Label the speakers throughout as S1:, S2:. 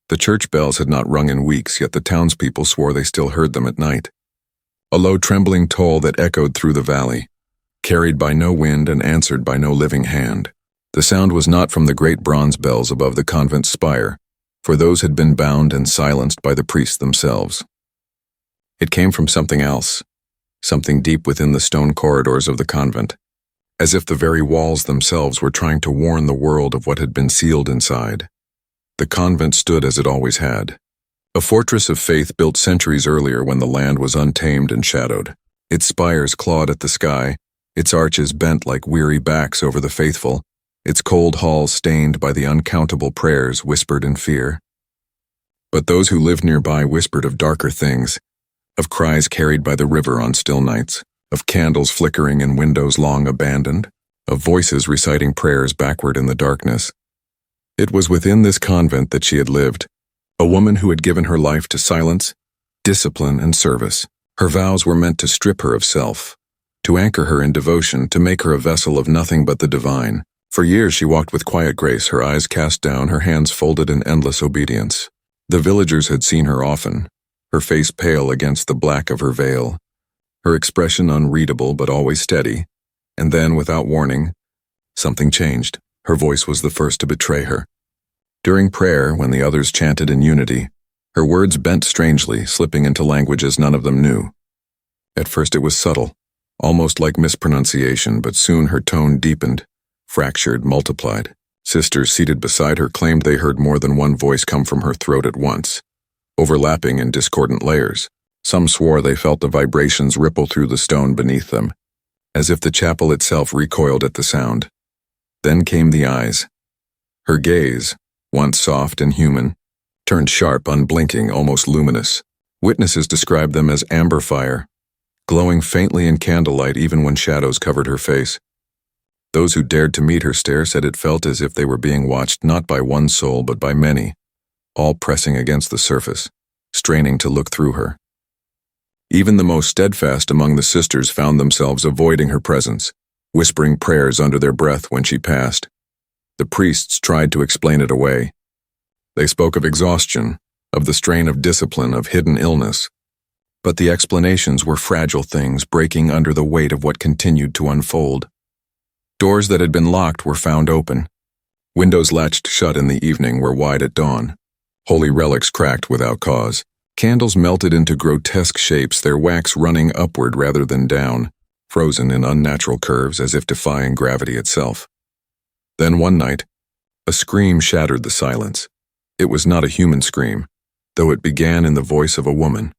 S1: The church bells had not rung in weeks, yet the townspeople swore they still heard them at night. A low trembling toll that echoed through the valley, carried by no wind and answered by no living hand. The sound was not from the great bronze bells above the convent spire, for those had been bound and silenced by the priests themselves. It came from something else, something deep within the stone corridors of the convent, as if the very walls themselves were trying to warn the world of what had been sealed inside. The convent stood as it always had, a fortress of faith built centuries earlier when the land was untamed and shadowed. Its spires clawed at the sky, its arches bent like weary backs over the faithful, its cold halls stained by the uncountable prayers whispered in fear. But those who lived nearby whispered of darker things, of cries carried by the river on still nights, of candles flickering in windows long abandoned, of voices reciting prayers backward in the darkness. It was within this convent that she had lived, a woman who had given her life to silence, discipline, and service. Her vows were meant to strip her of self, to anchor her in devotion, to make her a vessel of nothing but the divine. For years she walked with quiet grace, her eyes cast down, her hands folded in endless obedience. The villagers had seen her often, her face pale against the black of her veil, her expression unreadable but always steady, and then, without warning, something changed. Her voice was the first to betray her. During prayer, when the others chanted in unity, her words bent strangely, slipping into languages none of them knew. At first it was subtle, almost like mispronunciation, but soon her tone deepened, fractured, multiplied. Sisters seated beside her claimed they heard more than one voice come from her throat at once, overlapping in discordant layers. Some swore they felt the vibrations ripple through the stone beneath them, as if the chapel itself recoiled at the sound. Then came the eyes. Her gaze, once soft and human, turned sharp, unblinking, almost luminous. Witnesses described them as amber fire, glowing faintly in candlelight even when shadows covered her face. Those who dared to meet her stare said it felt as if they were being watched not by one soul but by many, all pressing against the surface, straining to look through her. Even the most steadfast among the sisters found themselves avoiding her presence, whispering prayers under their breath when she passed. The priests tried to explain it away. They spoke of exhaustion, of the strain of discipline, of hidden illness. But the explanations were fragile things breaking under the weight of what continued to unfold. Doors that had been locked were found open. Windows latched shut in the evening were wide at dawn. Holy relics cracked without cause. Candles melted into grotesque shapes, their wax running upward rather than down, frozen in unnatural curves as if defying gravity itself. Then one night, a scream shattered the silence. It was not a human scream, though it began in the voice of a woman.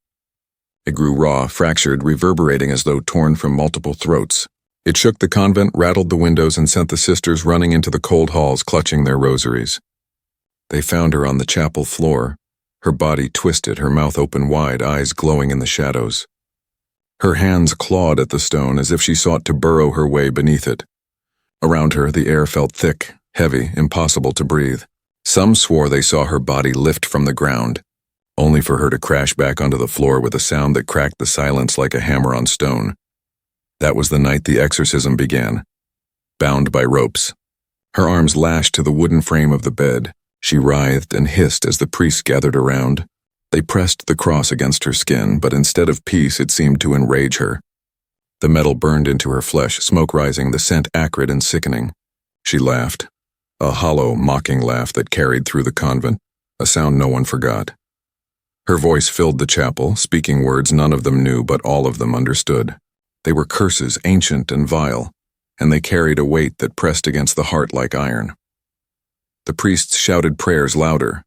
S1: It grew raw, fractured, reverberating as though torn from multiple throats. It shook the convent, rattled the windows, and sent the sisters running into the cold halls, clutching their rosaries. They found her on the chapel floor, her body twisted, her mouth open wide, eyes glowing in the shadows. Her hands clawed at the stone as if she sought to burrow her way beneath it. Around her, the air felt thick, heavy, impossible to breathe. Some swore they saw her body lift from the ground, only for her to crash back onto the floor with a sound that cracked the silence like a hammer on stone. That was the night the exorcism began, bound by ropes. Her arms lashed to the wooden frame of the bed. She writhed and hissed as the priests gathered around. They pressed the cross against her skin, but instead of peace, it seemed to enrage her. The metal burned into her flesh, smoke rising, the scent acrid and sickening. She laughed, a hollow, mocking laugh that carried through the convent, a sound no one forgot. Her voice filled the chapel, speaking words none of them knew, but all of them understood. They were curses, ancient and vile, and they carried a weight that pressed against the heart like iron. The priests shouted prayers louder,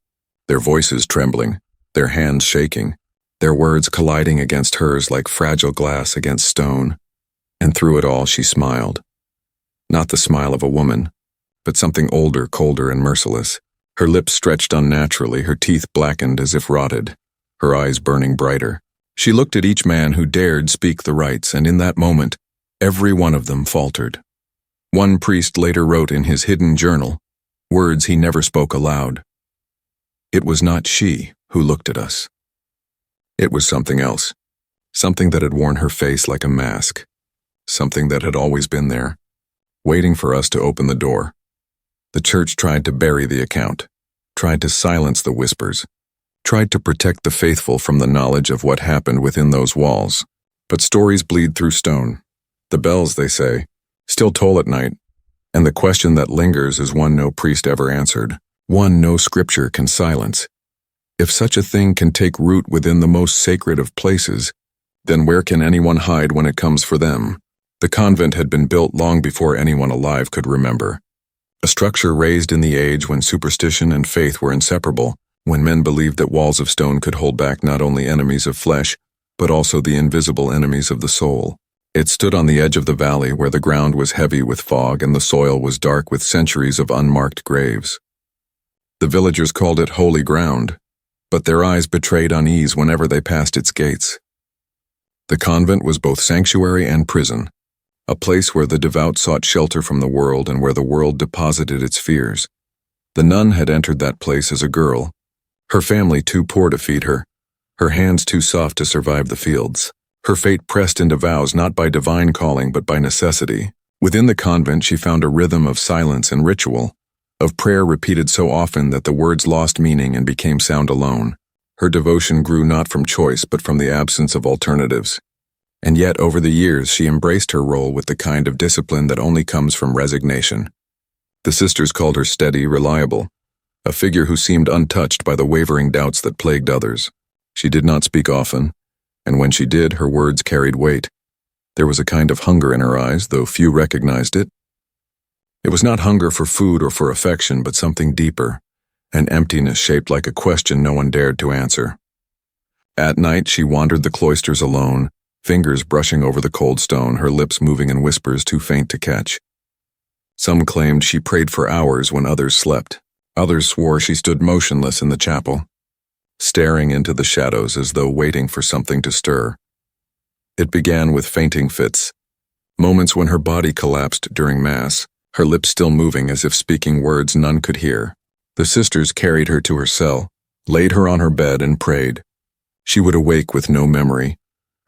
S1: their voices trembling, their hands shaking, their words colliding against hers like fragile glass against stone. And through it all she smiled. Not the smile of a woman, but something older, colder, and merciless. Her lips stretched unnaturally, her teeth blackened as if rotted, her eyes burning brighter. She looked at each man who dared speak the rites, and in that moment, every one of them faltered. One priest later wrote in his hidden journal, words he never spoke aloud. It was not she who looked at us. It was something else, something that had worn her face like a mask, something that had always been there, waiting for us to open the door. The church tried to bury the account, tried to silence the whispers, tried to protect the faithful from the knowledge of what happened within those walls. But stories bleed through stone. The bells, they say, still toll at night, and the question that lingers is one no priest ever answered, one no scripture can silence. If such a thing can take root within the most sacred of places, then where can anyone hide when it comes for them? The convent had been built long before anyone alive could remember. A structure raised in the age when superstition and faith were inseparable, when men believed that walls of stone could hold back not only enemies of flesh, but also the invisible enemies of the soul. It stood on the edge of the valley where the ground was heavy with fog and the soil was dark with centuries of unmarked graves. The villagers called it holy ground, but their eyes betrayed unease whenever they passed its gates. The convent was both sanctuary and prison, a place where the devout sought shelter from the world and where the world deposited its fears. The nun had entered that place as a girl, her family too poor to feed her, her hands too soft to survive the fields. Her fate pressed into vows not by divine calling but by necessity. Within the convent she found a rhythm of silence and ritual, of prayer repeated so often that the words lost meaning and became sound alone. Her devotion grew not from choice but from the absence of alternatives. And yet over the years she embraced her role with the kind of discipline that only comes from resignation. The sisters called her steady, reliable, a figure who seemed untouched by the wavering doubts that plagued others. She did not speak often, and when she did, her words carried weight. There was a kind of hunger in her eyes, though few recognized it. It was not hunger for food or for affection, but something deeper, an emptiness shaped like a question no one dared to answer. At night, she wandered the cloisters alone, fingers brushing over the cold stone, her lips moving in whispers too faint to catch. Some claimed she prayed for hours when others slept. Others swore she stood motionless in the chapel, staring into the shadows as though waiting for something to stir. It began with fainting fits, moments when her body collapsed during Mass, her lips still moving as if speaking words none could hear. The sisters carried her to her cell, laid her on her bed and prayed. She would awake with no memory,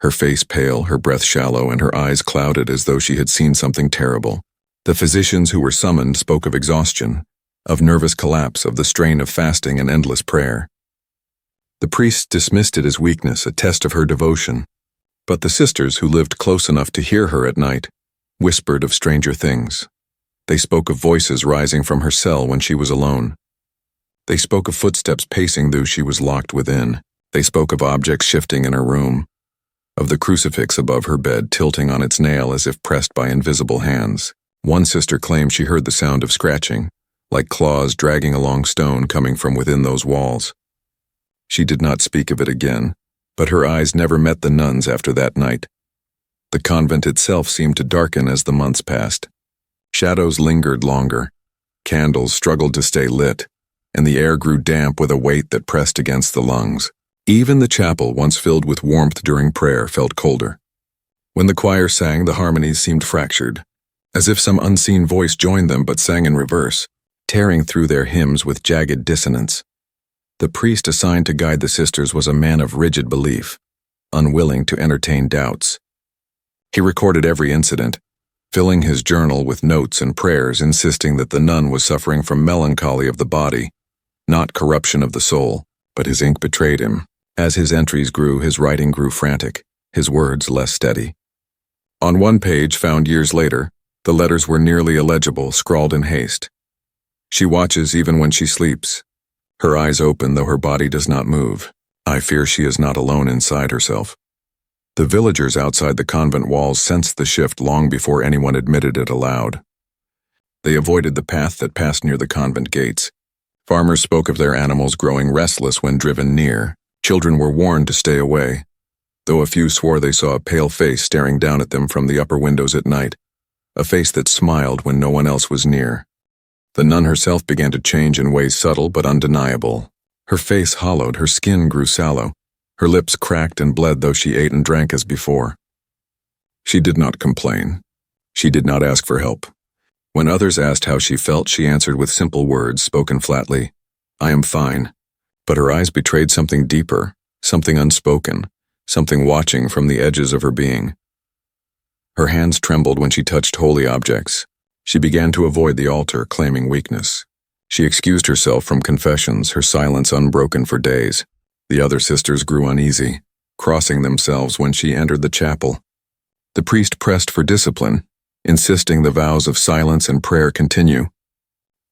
S1: her face pale, her breath shallow, and her eyes clouded as though she had seen something terrible. The physicians who were summoned spoke of exhaustion, of nervous collapse, of the strain of fasting and endless prayer. The priests dismissed it as weakness, a test of her devotion. But the sisters, who lived close enough to hear her at night, whispered of stranger things. They spoke of voices rising from her cell when she was alone. They spoke of footsteps pacing though she was locked within. They spoke of objects shifting in her room, of the crucifix above her bed tilting on its nail as if pressed by invisible hands. One sister claimed she heard the sound of scratching, like claws dragging along stone coming from within those walls. She did not speak of it again, but her eyes never met the nuns after that night. The convent itself seemed to darken as the months passed. Shadows lingered longer, candles struggled to stay lit, and the air grew damp with a weight that pressed against the lungs. Even the chapel, once filled with warmth during prayer, felt colder. When the choir sang, the harmonies seemed fractured, as if some unseen voice joined them but sang in reverse, tearing through their hymns with jagged dissonance. The priest assigned to guide the sisters was a man of rigid belief, unwilling to entertain doubts. He recorded every incident, filling his journal with notes and prayers, insisting that the nun was suffering from melancholy of the body, not corruption of the soul. But his ink betrayed him. As his entries grew, his writing grew frantic, his words less steady. On one page, found years later, the letters were nearly illegible, scrawled in haste. She watches even when she sleeps, her eyes open though her body does not move. I fear she is not alone inside herself. The villagers outside the convent walls sensed the shift long before anyone admitted it aloud. They avoided the path that passed near the convent gates. Farmers spoke of their animals growing restless when driven near. Children were warned to stay away, though a few swore they saw a pale face staring down at them from the upper windows at night, a face that smiled when no one else was near. The nun herself began to change in ways subtle but undeniable. Her face hollowed, her skin grew sallow, her lips cracked and bled though she ate and drank as before. She did not complain. She did not ask for help. When others asked how she felt, she answered with simple words, spoken flatly, "I am fine." But her eyes betrayed something deeper, something unspoken, something watching from the edges of her being. Her hands trembled when she touched holy objects. She began to avoid the altar, claiming weakness. She excused herself from confessions, her silence unbroken for days. The other sisters grew uneasy, crossing themselves when she entered the chapel. The priest pressed for discipline, insisting the vows of silence and prayer continue.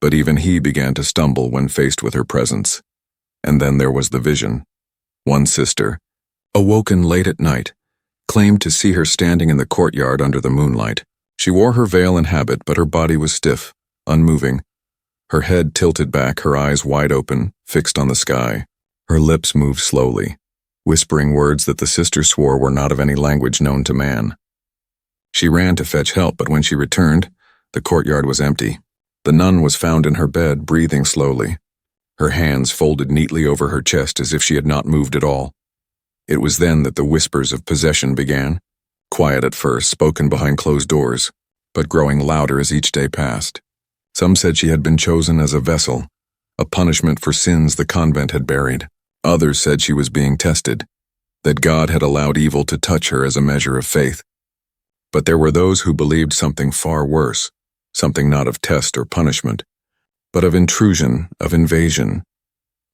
S1: But even he began to stumble when faced with her presence. And then there was the vision. One sister, awoken late at night, claimed to see her standing in the courtyard under the moonlight. She wore her veil and habit, but her body was stiff, unmoving. Her head tilted back, her eyes wide open, fixed on the sky. Her lips moved slowly, whispering words that the sister swore were not of any language known to man. She ran to fetch help, but when she returned, the courtyard was empty. The nun was found in her bed, breathing slowly, her hands folded neatly over her chest as if she had not moved at all. It was then that the whispers of possession began, quiet at first, spoken behind closed doors, but growing louder as each day passed. Some said she had been chosen as a vessel, a punishment for sins the convent had buried. Others said she was being tested, that God had allowed evil to touch her as a measure of faith. But there were those who believed something far worse, something not of test or punishment, but of intrusion, of invasion.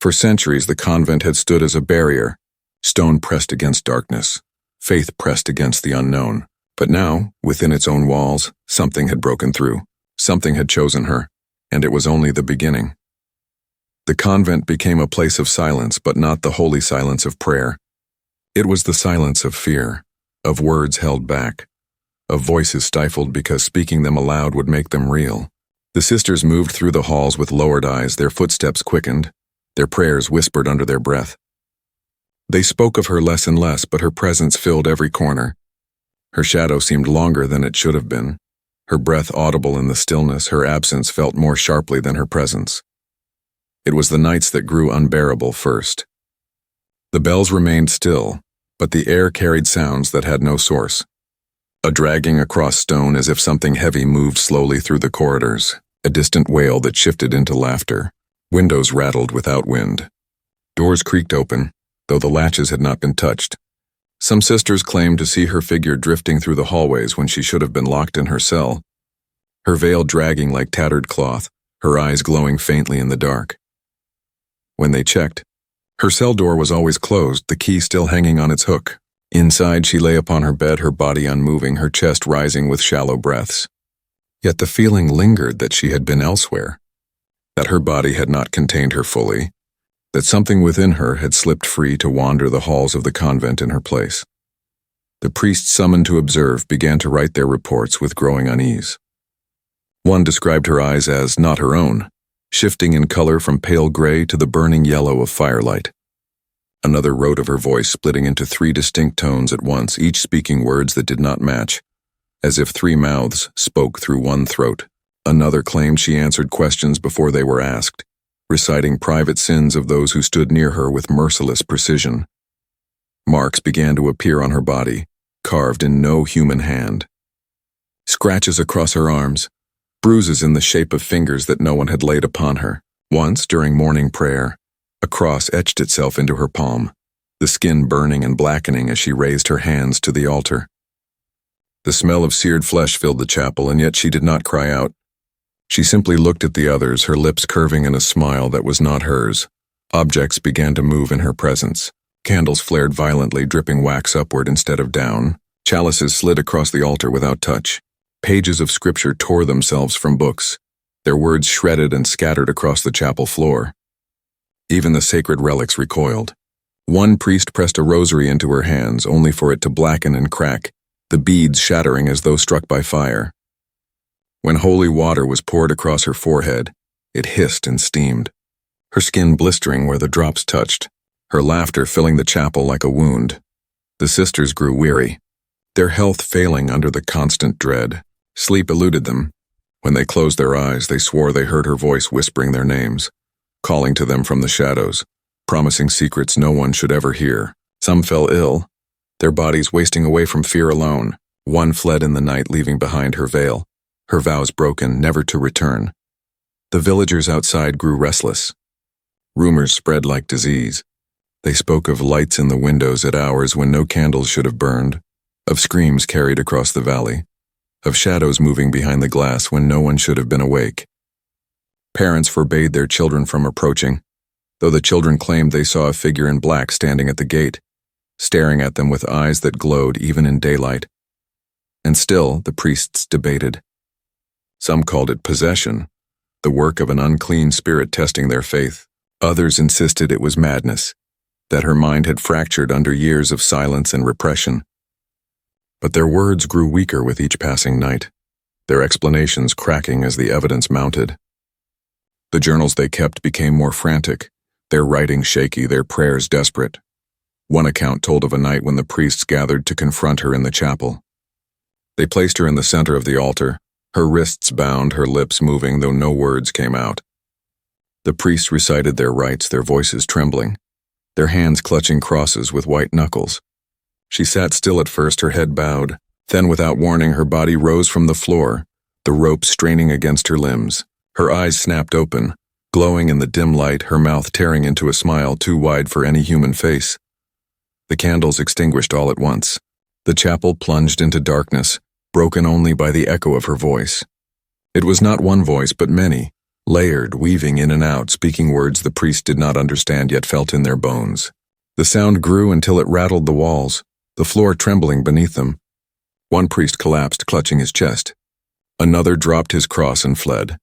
S1: For centuries the convent had stood as a barrier, stone pressed against darkness, faith pressed against the unknown. But now, within its own walls, something had broken through. Something had chosen her, and it was only the beginning. The convent became a place of silence, but not the holy silence of prayer. It was the silence of fear, of words held back, of voices stifled because speaking them aloud would make them real. The sisters moved through the halls with lowered eyes, their footsteps quickened, their prayers whispered under their breath. They spoke of her less and less, but her presence filled every corner. Her shadow seemed longer than it should have been, her breath audible in the stillness, her absence felt more sharply than her presence. It was the nights that grew unbearable first. The bells remained still, but the air carried sounds that had no source. A dragging across stone as if something heavy moved slowly through the corridors, a distant wail that shifted into laughter. Windows rattled without wind. Doors creaked open, though the latches had not been touched. Some sisters claimed to see her figure drifting through the hallways when she should have been locked in her cell, her veil dragging like tattered cloth, her eyes glowing faintly in the dark. When they checked, her cell door was always closed, the key still hanging on its hook. Inside, she lay upon her bed, her body unmoving, her chest rising with shallow breaths. Yet the feeling lingered that she had been elsewhere, that her body had not contained her fully, that something within her had slipped free to wander the halls of the convent in her place. The priests summoned to observe began to write their reports with growing unease. One described her eyes as not her own, shifting in color from pale gray to the burning yellow of firelight. Another wrote of her voice splitting into 3 distinct tones at once, each speaking words that did not match, as if 3 mouths spoke through one throat. Another claimed she answered questions before they were asked, reciting private sins of those who stood near her with merciless precision. Marks began to appear on her body, carved in no human hand. Scratches across her arms, bruises in the shape of fingers that no one had laid upon her. Once, during morning prayer, a cross etched itself into her palm, the skin burning and blackening as she raised her hands to the altar. The smell of seared flesh filled the chapel, and yet she did not cry out. She simply looked at the others, her lips curving in a smile that was not hers. Objects began to move in her presence. Candles flared violently, dripping wax upward instead of down. Chalices slid across the altar without touch. Pages of scripture tore themselves from books, their words shredded and scattered across the chapel floor. Even the sacred relics recoiled. One priest pressed a rosary into her hands, only for it to blacken and crack, the beads shattering as though struck by fire. When holy water was poured across her forehead, it hissed and steamed, her skin blistering where the drops touched, her laughter filling the chapel like a wound. The sisters grew weary, their health failing under the constant dread. Sleep eluded them. When they closed their eyes, they swore they heard her voice whispering their names, calling to them from the shadows, promising secrets no one should ever hear. Some fell ill, their bodies wasting away from fear alone. One fled in the night, leaving behind her veil, her vows broken, never to return. The villagers outside grew restless. Rumors spread like disease. They spoke of lights in the windows at hours when no candles should have burned, of screams carried across the valley, of shadows moving behind the glass when no one should have been awake. Parents forbade their children from approaching, though the children claimed they saw a figure in black standing at the gate, staring at them with eyes that glowed even in daylight. And still, the priests debated. Some called it possession, the work of an unclean spirit testing their faith. Others insisted it was madness, that her mind had fractured under years of silence and repression. But their words grew weaker with each passing night, their explanations cracking as the evidence mounted. The journals they kept became more frantic, their writing shaky, their prayers desperate. One account told of a night when the priests gathered to confront her in the chapel. They placed her in the center of the altar, her wrists bound, her lips moving, though no words came out. The priests recited their rites, their voices trembling, their hands clutching crosses with white knuckles. She sat still at first, her head bowed. Then, without warning, her body rose from the floor, the rope straining against her limbs. Her eyes snapped open, glowing in the dim light, her mouth tearing into a smile too wide for any human face. The candles extinguished all at once. The chapel plunged into darkness, broken only by the echo of her voice. It was not one voice, but many, layered, weaving in and out, speaking words the priest did not understand yet felt in their bones. The sound grew until it rattled the walls, the floor trembling beneath them. One priest collapsed, clutching his chest. Another dropped his cross and fled.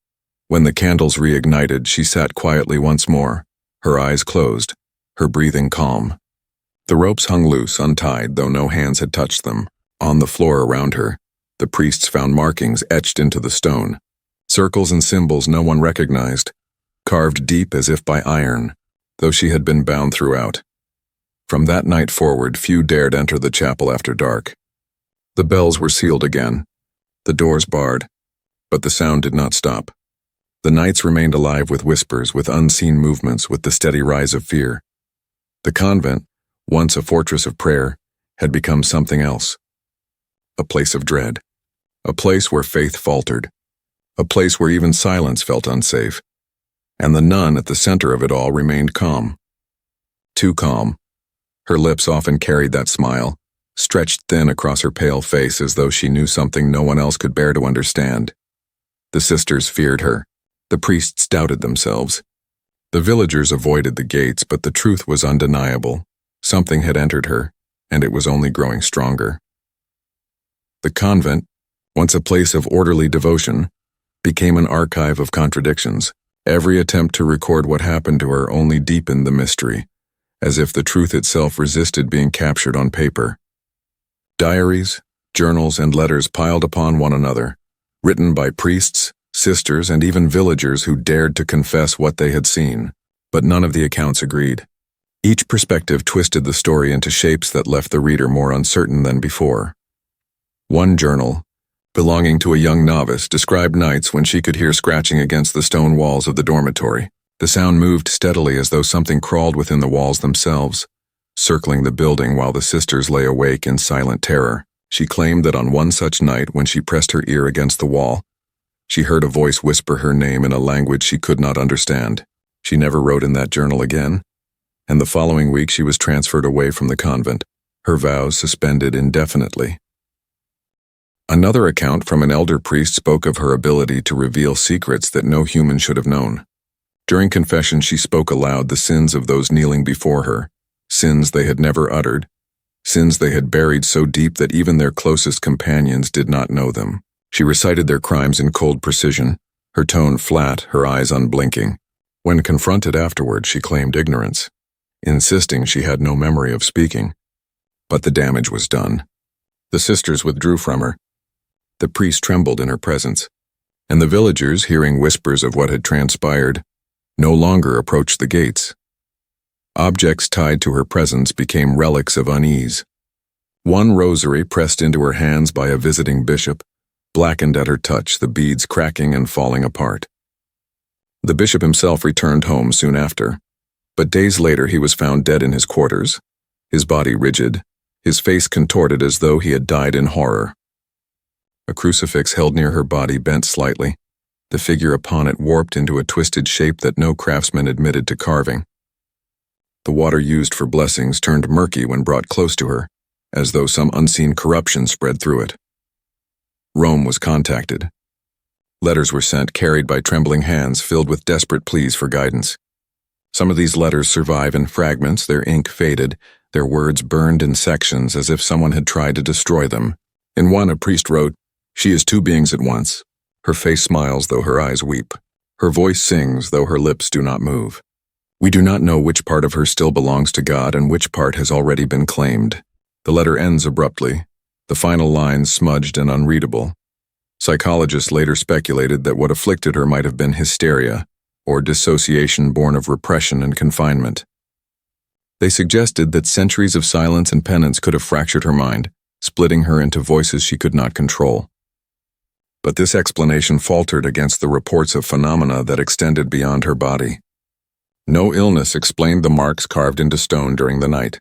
S1: When the candles reignited, she sat quietly once more, her eyes closed, her breathing calm. The ropes hung loose, untied, though no hands had touched them. On the floor around her, the priests found markings etched into the stone, circles and symbols no one recognized, carved deep as if by iron, though she had been bound throughout. From that night forward, few dared enter the chapel after dark. The bells were sealed again, the doors barred, but the sound did not stop. The nights remained alive with whispers, with unseen movements, with the steady rise of fear. The convent, once a fortress of prayer, had become something else. A place of dread, a place where faith faltered, a place where even silence felt unsafe. And the nun at the center of it all remained calm. Too calm. Her lips often carried that smile, stretched thin across her pale face as though she knew something no one else could bear to understand. The sisters feared her. The priests doubted themselves. The villagers avoided the gates, but the truth was undeniable. Something had entered her, and it was only growing stronger. The convent, once a place of orderly devotion, became an archive of contradictions. Every attempt to record what happened to her only deepened the mystery, as if the truth itself resisted being captured on paper. Diaries, journals, and letters piled upon one another, written by priests, sisters, and even villagers who dared to confess what they had seen, but none of the accounts agreed. Each perspective twisted the story into shapes that left the reader more uncertain than before. One journal, belonging to a young novice, described nights when she could hear scratching against the stone walls of the dormitory. The sound moved steadily as though something crawled within the walls themselves, circling the building while the sisters lay awake in silent terror. She claimed that on one such night, when she pressed her ear against the wall, she heard a voice whisper her name in a language she could not understand. She never wrote in that journal again, and the following week she was transferred away from the convent, her vows suspended indefinitely. Another account from an elder priest spoke of her ability to reveal secrets that no human should have known. During confession, she spoke aloud the sins of those kneeling before her, sins they had never uttered, sins they had buried so deep that even their closest companions did not know them. She recited their crimes in cold precision, her tone flat, her eyes unblinking. When confronted afterward, she claimed ignorance, insisting she had no memory of speaking. But the damage was done. The sisters withdrew from her. The priest trembled in her presence, and the villagers, hearing whispers of what had transpired, no longer approached the gates. Objects tied to her presence became relics of unease. One rosary pressed into her hands by a visiting bishop, blackened at her touch, the beads cracking and falling apart. The bishop himself returned home soon after, but days later he was found dead in his quarters, his body rigid, his face contorted as though he had died in horror. A crucifix held near her body bent slightly, the figure upon it warped into a twisted shape that no craftsman admitted to carving. The water used for blessings turned murky when brought close to her, as though some unseen corruption spread through it. Rome was contacted. Letters were sent, carried by trembling hands, filled with desperate pleas for guidance. Some of these letters survive in fragments, their ink faded, their words burned in sections as if someone had tried to destroy them. In one, a priest wrote, "She is two beings at once. Her face smiles, though her eyes weep. Her voice sings, though her lips do not move. We do not know which part of her still belongs to God and which part has already been claimed." The letter ends abruptly, the final lines smudged and unreadable. Psychologists later speculated that what afflicted her might have been hysteria, or dissociation born of repression and confinement. They suggested that centuries of silence and penance could have fractured her mind, splitting her into voices she could not control. But this explanation faltered against the reports of phenomena that extended beyond her body. No illness explained the marks carved into stone during the night.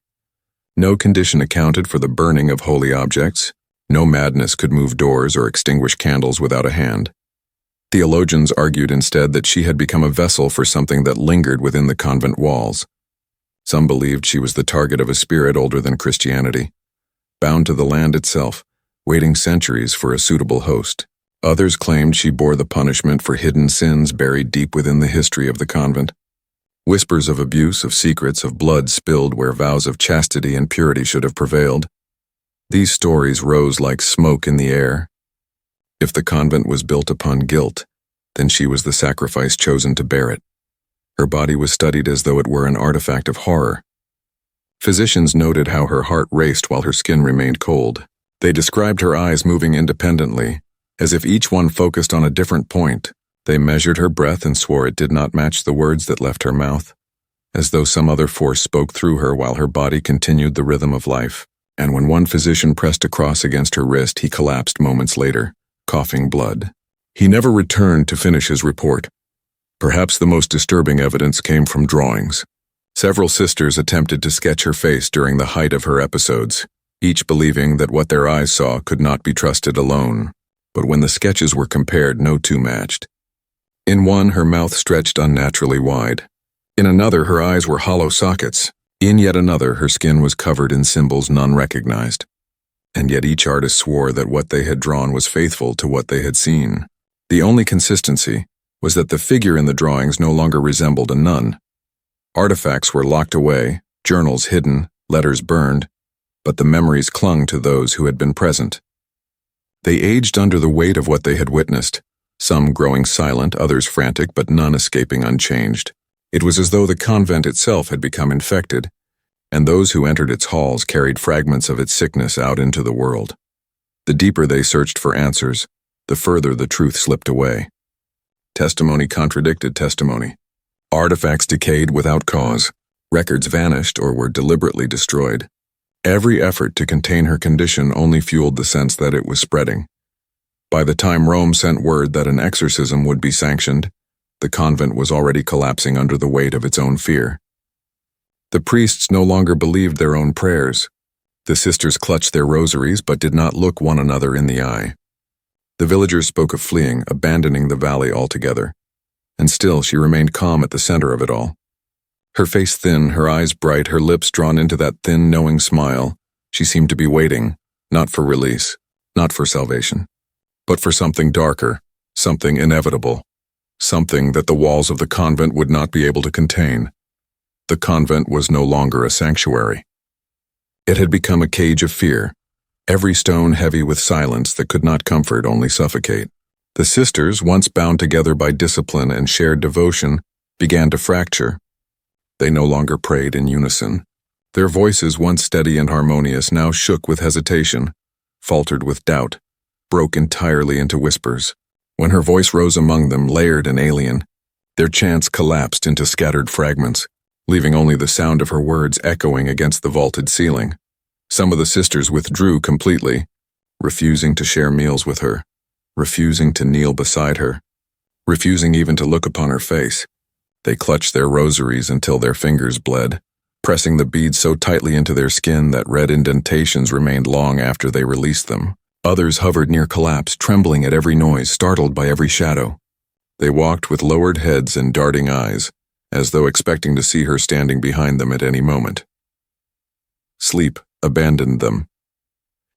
S1: No condition accounted for the burning of holy objects. No madness could move doors or extinguish candles without a hand. Theologians argued instead that she had become a vessel for something that lingered within the convent walls. Some believed she was the target of a spirit older than Christianity, bound to the land itself, waiting centuries for a suitable host. Others claimed she bore the punishment for hidden sins buried deep within the history of the convent. Whispers of abuse, of secrets, of blood spilled where vows of chastity and purity should have prevailed. These stories rose like smoke in the air. If the convent was built upon guilt, then she was the sacrifice chosen to bear it. Her body was studied as though it were an artifact of horror. Physicians noted how her heart raced while her skin remained cold. They described her eyes moving independently, as if each one focused on a different point. They measured her breath and swore it did not match the words that left her mouth, as though some other force spoke through her while her body continued the rhythm of life. And when one physician pressed a cross against her wrist, he collapsed moments later, coughing blood. He never returned to finish his report. Perhaps the most disturbing evidence came from drawings. Several sisters attempted to sketch her face during the height of her episodes, each believing that what their eyes saw could not be trusted alone. But when the sketches were compared, no two matched. In one, her mouth stretched unnaturally wide. In another, her eyes were hollow sockets. In yet another, her skin was covered in symbols none recognized. And yet each artist swore that what they had drawn was faithful to what they had seen. The only consistency was that the figure in the drawings no longer resembled a nun. Artifacts were locked away, journals hidden, letters burned, but the memories clung to those who had been present. They aged under the weight of what they had witnessed, some growing silent, others frantic, but none escaping unchanged. It was as though the convent itself had become infected, and those who entered its halls carried fragments of its sickness out into the world. The deeper they searched for answers, the further the truth slipped away. Testimony contradicted testimony. Artifacts decayed without cause. Records vanished or were deliberately destroyed. Every effort to contain her condition only fueled the sense that it was spreading. By the time Rome sent word that an exorcism would be sanctioned, the convent was already collapsing under the weight of its own fear. The priests no longer believed their own prayers. The sisters clutched their rosaries but did not look one another in the eye. The villagers spoke of fleeing, abandoning the valley altogether. And still she remained calm at the center of it all. Her face thin, her eyes bright, her lips drawn into that thin, knowing smile. She seemed to be waiting, not for release, not for salvation, but for something darker, something inevitable, something that the walls of the convent would not be able to contain. The convent was no longer a sanctuary. It had become a cage of fear, every stone heavy with silence that could not comfort, only suffocate. The sisters, once bound together by discipline and shared devotion, began to fracture. They no longer prayed in unison. Their voices, once steady and harmonious, now shook with hesitation, faltered with doubt, broke entirely into whispers. When her voice rose among them, layered and alien, their chants collapsed into scattered fragments, leaving only the sound of her words echoing against the vaulted ceiling. Some of the sisters withdrew completely, refusing to share meals with her, refusing to kneel beside her, refusing even to look upon her face. They clutched their rosaries until their fingers bled, pressing the beads so tightly into their skin that red indentations remained long after they released them. Others hovered near collapse, trembling at every noise, startled by every shadow. They walked with lowered heads and darting eyes, as though expecting to see her standing behind them at any moment. Sleep abandoned them.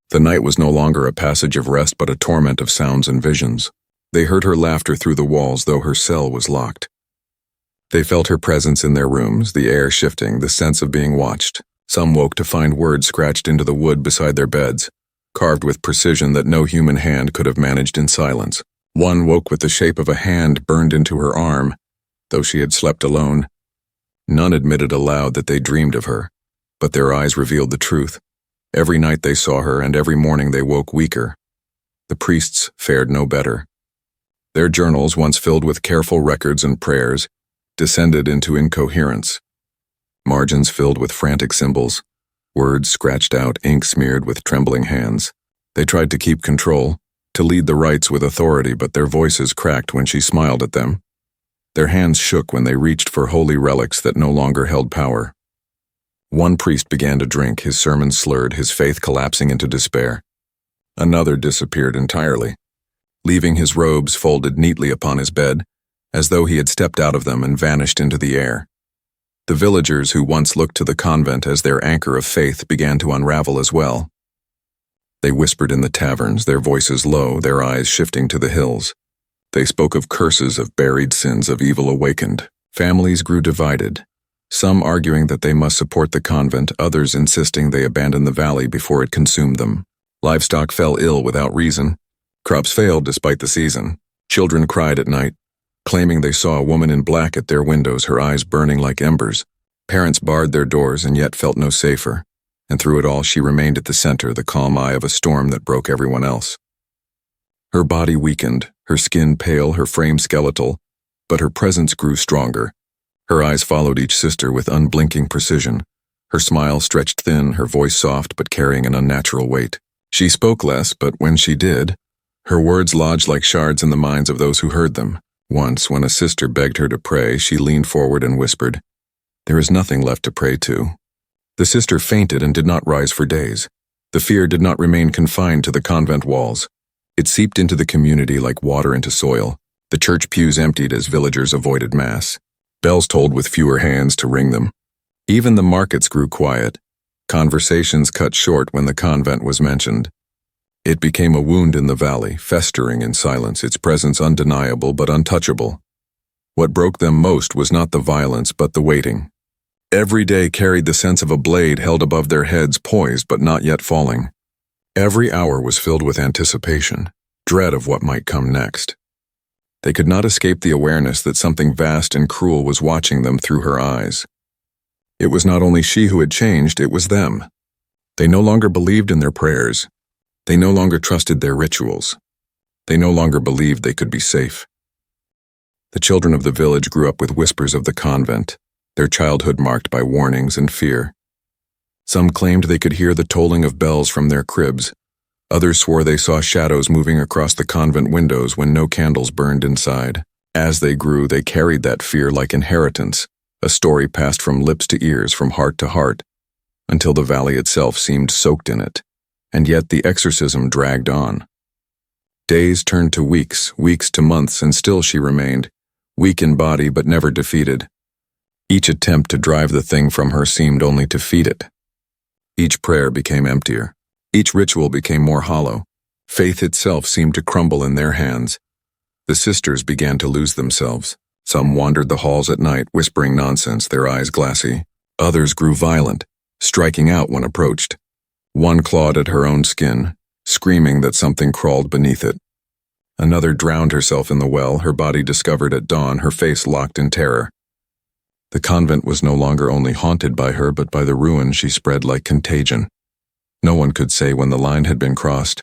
S1: The night was no longer a passage of rest but a torment of sounds and visions. They heard her laughter through the walls, though her cell was locked. They felt her presence in their rooms, the air shifting, the sense of being watched. Some woke to find words scratched into the wood beside their beds, carved with precision that no human hand could have managed in silence. One woke with the shape of a hand burned into her arm, though she had slept alone. None admitted aloud that they dreamed of her, but their eyes revealed the truth. Every night they saw her, and every morning they woke weaker. The priests fared no better. Their journals, once filled with careful records and prayers, descended into incoherence. Margins filled with frantic symbols, words scratched out, ink smeared with trembling hands. They tried to keep control, to lead the rites with authority, but their voices cracked when she smiled at them. Their hands shook when they reached for holy relics that no longer held power. One priest began to drink, his sermons slurred, his faith collapsing into despair. Another disappeared entirely, leaving his robes folded neatly upon his bed, as though he had stepped out of them and vanished into the air. The villagers who once looked to the convent as their anchor of faith began to unravel as well. They whispered in the taverns, their voices low, their eyes shifting to the hills. They spoke of curses, of buried sins, of evil awakened. Families grew divided, some arguing that they must support the convent, others insisting they abandon the valley before it consumed them. Livestock fell ill without reason. Crops failed despite the season. Children cried at night, claiming they saw a woman in black at their windows, her eyes burning like embers. Parents barred their doors and yet felt no safer, and through it all she remained at the center, the calm eye of a storm that broke everyone else. Her body weakened, her skin pale, her frame skeletal, but her presence grew stronger. Her eyes followed each sister with unblinking precision. Her smile stretched thin, her voice soft but carrying an unnatural weight. She spoke less, but when she did, her words lodged like shards in the minds of those who heard them. Once, when a sister begged her to pray, she leaned forward and whispered, "There is nothing left to pray to." The sister fainted and did not rise for days. The fear did not remain confined to the convent walls. It seeped into the community like water into soil. The church pews emptied as villagers avoided mass. Bells tolled with fewer hands to ring them. Even the markets grew quiet. Conversations cut short when the convent was mentioned. It became a wound in the valley, festering in silence, its presence undeniable but untouchable. What broke them most was not the violence but the waiting. Every day carried the sense of a blade held above their heads, poised but not yet falling. Every hour was filled with anticipation, dread of what might come next. They could not escape the awareness that something vast and cruel was watching them through her eyes. It was not only she who had changed, it was them. They no longer believed in their prayers. They no longer trusted their rituals. They no longer believed they could be safe. The children of the village grew up with whispers of the convent, their childhood marked by warnings and fear. Some claimed they could hear the tolling of bells from their cribs. Others swore they saw shadows moving across the convent windows when no candles burned inside. As they grew, they carried that fear like inheritance, a story passed from lips to ears, from heart to heart, until the valley itself seemed soaked in it. And yet the exorcism dragged on. Days turned to weeks, weeks to months, and still she remained, weak in body but never defeated. Each attempt to drive the thing from her seemed only to feed it. Each prayer became emptier. Each ritual became more hollow. Faith itself seemed to crumble in their hands. The sisters began to lose themselves. Some wandered the halls at night, whispering nonsense, their eyes glassy. Others grew violent, striking out when approached. One clawed at her own skin, screaming that something crawled beneath it. Another drowned herself in the well, her body discovered at dawn, her face locked in terror. The convent was no longer only haunted by her, but by the ruin she spread like contagion. No one could say when the line had been crossed,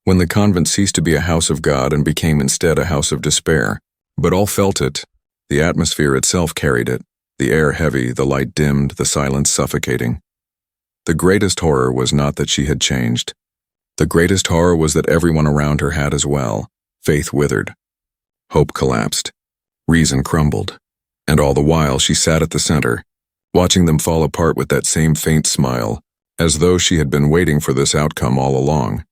S1: when the convent ceased to be a house of God and became instead a house of despair. But all felt it. The atmosphere itself carried it, the air heavy, the light dimmed, the silence suffocating. The greatest horror was not that she had changed. The greatest horror was that everyone around her had as well. Faith withered. Hope collapsed. Reason crumbled. And all the while she sat at the center, watching them fall apart with that same faint smile, as though she had been waiting for this outcome all along.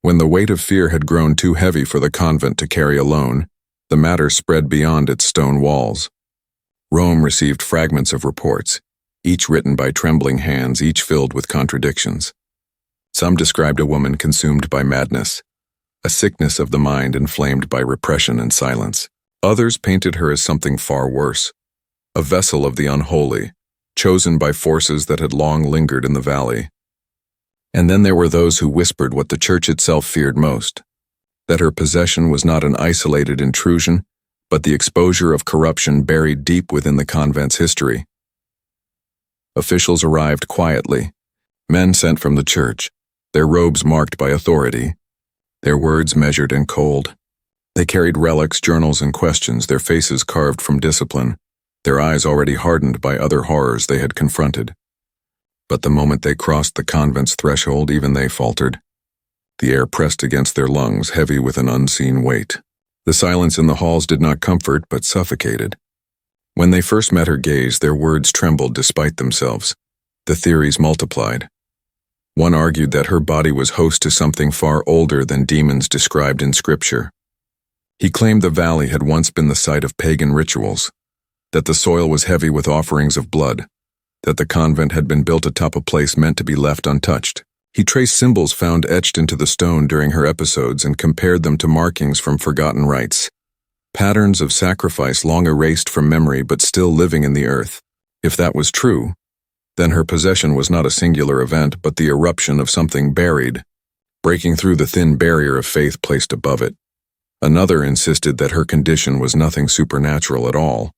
S1: When the weight of fear had grown too heavy for the convent to carry alone, the matter spread beyond its stone walls. Rome received fragments of reports, each written by trembling hands, each filled with contradictions. Some described a woman consumed by madness. a sickness of the mind inflamed by repression and silence. Others painted her as something far worse, a vessel of the unholy, chosen by forces that had long lingered in the valley. And then there were those who whispered what the church itself feared most, that her possession was not an isolated intrusion, but the exposure of corruption buried deep within the convent's history. Officials arrived quietly, men sent from the church, their robes marked by authority, their words measured and cold. They carried relics, journals, and questions, their faces carved from discipline, their eyes already hardened by other horrors they had confronted. But the moment they crossed the convent's threshold, even they faltered. The air pressed against their lungs, heavy with an unseen weight. The silence in the halls did not comfort, but suffocated. When they first met her gaze, their words trembled despite themselves. The theories multiplied. One argued that her body was host to something far older than demons described in Scripture. He claimed the valley had once been the site of pagan rituals, that the soil was heavy with offerings of blood, that the convent had been built atop a place meant to be left untouched. He traced symbols found etched into the stone during her episodes and compared them to markings from forgotten rites, patterns of sacrifice long erased from memory but still living in the earth. If that was true, then her possession was not a singular event but the eruption of something buried, breaking through the thin barrier of faith placed above it. Another insisted that her condition was nothing supernatural at all.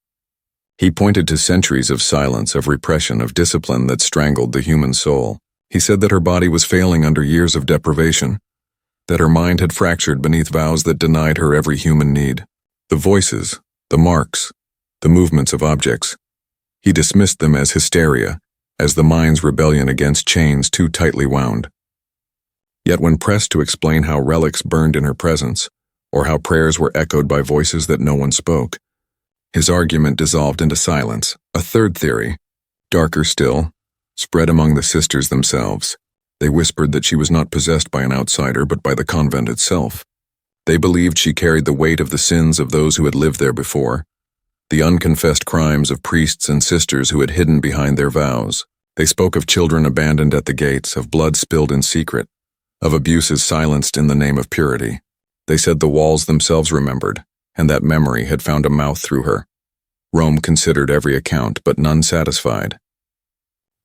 S1: He pointed to centuries of silence, of repression, of discipline that strangled the human soul. He said that her body was failing under years of deprivation, that her mind had fractured beneath vows that denied her every human need. The voices, the marks, the movements of objects. He dismissed them as hysteria, as the mind's rebellion against chains too tightly wound. Yet when pressed to explain how relics burned in her presence, or how prayers were echoed by voices that no one spoke, his argument dissolved into silence. A third theory, darker still, spread among the sisters themselves. They whispered that she was not possessed by an outsider but by the convent itself. They believed she carried the weight of the sins of those who had lived there before, the unconfessed crimes of priests and sisters who had hidden behind their vows. They spoke of children abandoned at the gates, of blood spilled in secret, of abuses silenced in the name of purity. They said the walls themselves remembered, and that memory had found a mouth through her. Rome considered every account, but none satisfied.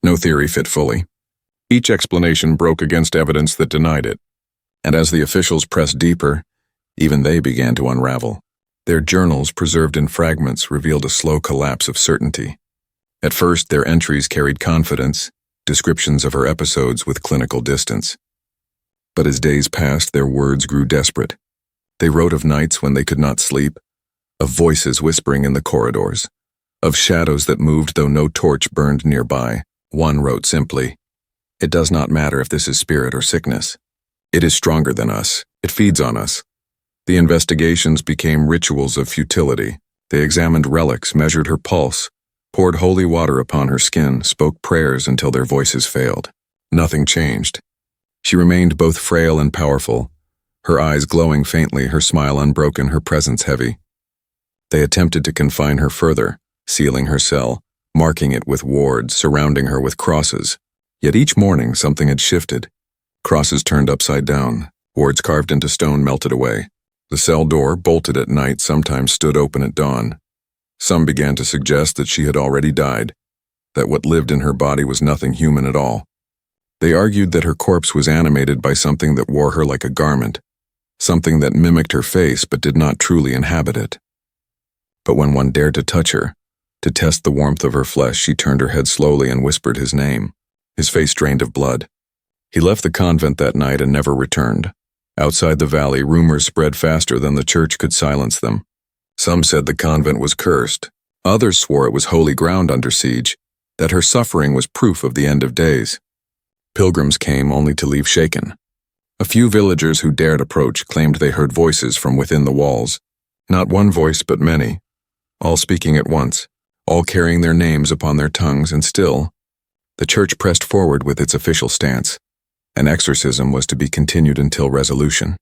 S1: No theory fit fully. Each explanation broke against evidence that denied it, and as the officials pressed deeper, even they began to unravel. Their journals, preserved in fragments, revealed a slow collapse of certainty. At first, their entries carried confidence, descriptions of her episodes with clinical distance. But as days passed, their words grew desperate. They wrote of nights when they could not sleep, of voices whispering in the corridors, of shadows that moved though no torch burned nearby. One wrote simply, "It does not matter if this is spirit or sickness. It is stronger than us. It feeds on us." The investigations became rituals of futility. They examined relics, measured her pulse, poured holy water upon her skin, spoke prayers until their voices failed. Nothing changed. She remained both frail and powerful, her eyes glowing faintly, her smile unbroken, her presence heavy. They attempted to confine her further, sealing her cell, marking it with wards, surrounding her with crosses. Yet each morning something had shifted. Crosses turned upside down, wards carved into stone melted away. The cell door, bolted at night, sometimes stood open at dawn. Some began to suggest that she had already died, that what lived in her body was nothing human at all. They argued that her corpse was animated by something that wore her like a garment, something that mimicked her face but did not truly inhabit it. But when one dared to touch her, to test the warmth of her flesh, she turned her head slowly and whispered his name. His face drained of blood. He left the convent that night and never returned. Outside the valley, rumors spread faster than the church could silence them. Some said the convent was cursed. Others swore it was holy ground under siege, that her suffering was proof of the end of days. Pilgrims came only to leave shaken. A few villagers who dared approach claimed they heard voices from within the walls. Not one voice, but many, all speaking at once, all carrying their names upon their tongues, and still, the church pressed forward with its official stance. An exorcism was to be continued until resolution.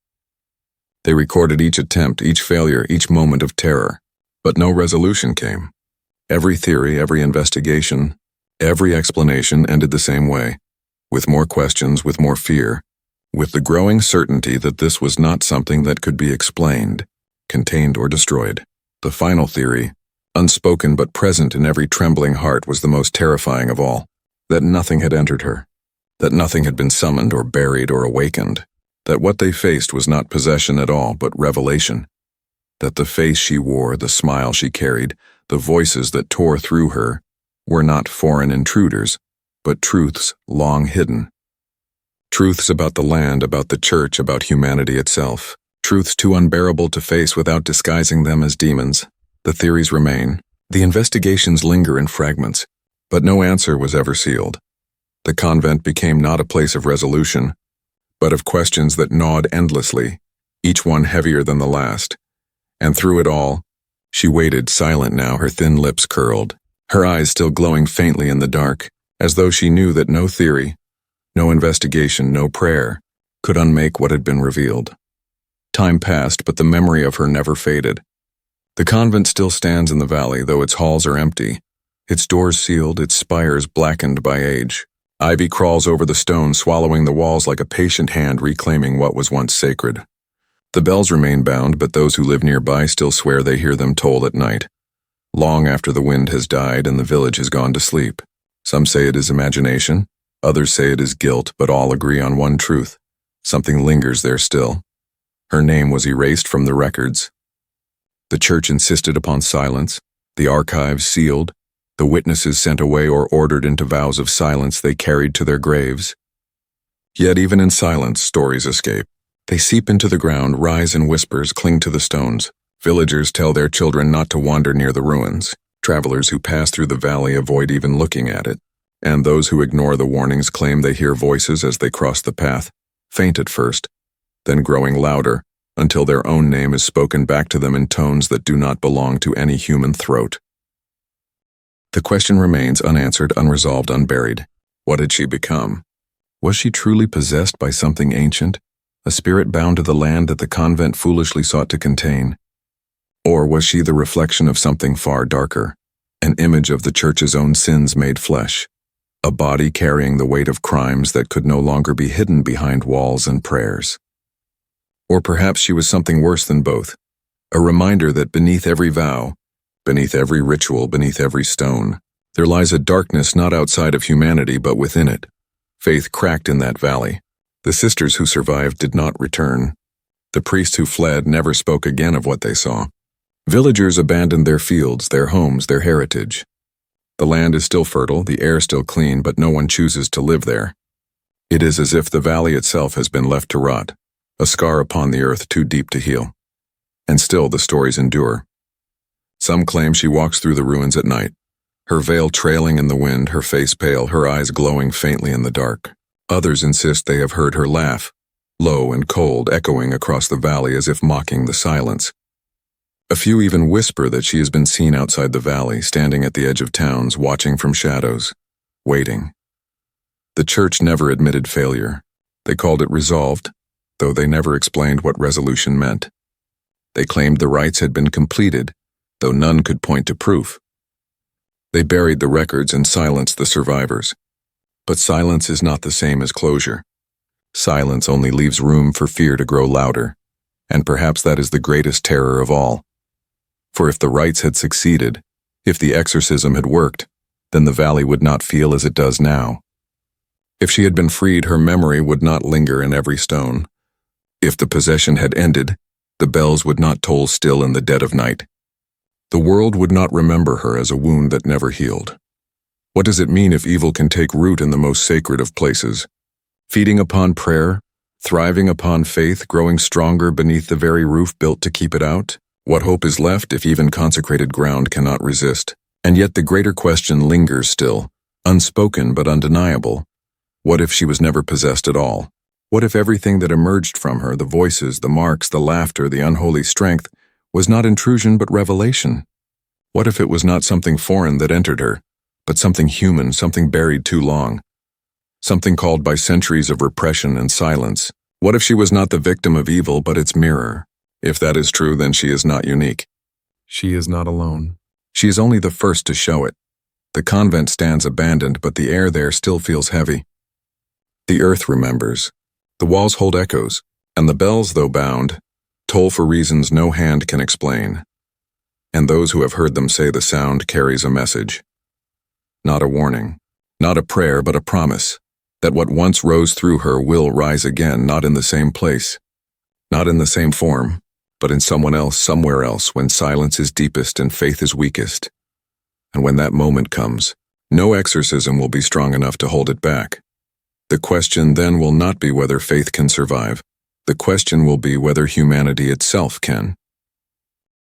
S1: They recorded each attempt, each failure, each moment of terror, but no resolution came. Every theory, every investigation, every explanation ended the same way, with more questions, with more fear, with the growing certainty that this was not something that could be explained, contained, or destroyed. The final theory, unspoken but present in every trembling heart, was the most terrifying of all: that nothing had entered her, that nothing had been summoned or buried or awakened, that what they faced was not possession at all but revelation, that the face she wore, the smile she carried, the voices that tore through her, were not foreign intruders, but truths long hidden. Truths about the land, about the church, about humanity itself. Truths too unbearable to face without disguising them as demons. The theories remain. The investigations linger in fragments, but no answer was ever sealed. The convent became not a place of resolution, but of questions that gnawed endlessly, each one heavier than the last. And through it all, she waited, silent now, her thin lips curled, her eyes still glowing faintly in the dark, as though she knew that no theory, no investigation, no prayer could unmake what had been revealed. Time passed, but the memory of her never faded. The convent still stands in the valley, though its halls are empty, its doors sealed, its spires blackened by age. Ivy crawls over the stone, swallowing the walls like a patient hand reclaiming what was once sacred. The bells remain bound, but those who live nearby still swear they hear them toll at night, long after the wind has died and the village has gone to sleep. Some say it is imagination, others say it is guilt, but all agree on one truth: something lingers there still. Her name was erased from the records. The church insisted upon silence, the archives sealed, the witnesses sent away or ordered into vows of silence they carried to their graves. Yet even in silence, stories escape. They seep into the ground, rise in whispers, cling to the stones. Villagers tell their children not to wander near the ruins. Travelers who pass through the valley avoid even looking at it. And those who ignore the warnings claim they hear voices as they cross the path, faint at first, then growing louder, until their own name is spoken back to them in tones that do not belong to any human throat. The question remains unanswered, unresolved, unburied. What had she become? Was she truly possessed by something ancient, a spirit bound to the land that the convent foolishly sought to contain? Or was she the reflection of something far darker, an image of the church's own sins made flesh, a body carrying the weight of crimes that could no longer be hidden behind walls and prayers? Or perhaps she was something worse than both, a reminder that beneath every vow, beneath every ritual, beneath every stone, there lies a darkness not outside of humanity but within it. Faith cracked in that valley. The sisters who survived did not return. The priests who fled never spoke again of what they saw. Villagers abandoned their fields, their homes, their heritage. The land is still fertile, the air still clean, but no one chooses to live there. It is as if the valley itself has been left to rot, a scar upon the earth too deep to heal. And still the stories endure. Some claim she walks through the ruins at night, her veil trailing in the wind, her face pale, her eyes glowing faintly in the dark. Others insist they have heard her laugh, low and cold, echoing across the valley as if mocking the silence. A few even whisper that she has been seen outside the valley, standing at the edge of towns, watching from shadows, waiting. The church never admitted failure. They called it resolved, though they never explained what resolution meant. They claimed the rites had been completed, though none could point to proof. They buried the records and silenced the survivors. But silence is not the same as closure. Silence only leaves room for fear to grow louder, and perhaps that is the greatest terror of all. For if the rites had succeeded, if the exorcism had worked, then the valley would not feel as it does now. If she had been freed, her memory would not linger in every stone. If the possession had ended, the bells would not toll still in the dead of night. The world would not remember her as a wound that never healed. What does it mean if evil can take root in the most sacred of places? Feeding upon prayer, thriving upon faith, growing stronger beneath the very roof built to keep it out? What hope is left if even consecrated ground cannot resist? And yet the greater question lingers still, unspoken but undeniable. What if she was never possessed at all? What if everything that emerged from her, the voices, the marks, the laughter, the unholy strength, was not intrusion but revelation? What if it was not something foreign that entered her, but something human, something buried too long, something called by centuries of repression and silence? What if she was not the victim of evil but its mirror? If that is true, then she is not unique. She is not alone. She is only the first to show it. The convent stands abandoned, but the air there still feels heavy. The earth remembers. The walls hold echoes, and the bells, though bound, toll for reasons no hand can explain. And those who have heard them say the sound carries a message. Not a warning, not a prayer, but a promise, that what once rose through her will rise again, not in the same place, not in the same form, but in someone else, somewhere else, when silence is deepest and faith is weakest. And when that moment comes, no exorcism will be strong enough to hold it back. The question then will not be whether faith can survive. The question will be whether humanity itself can.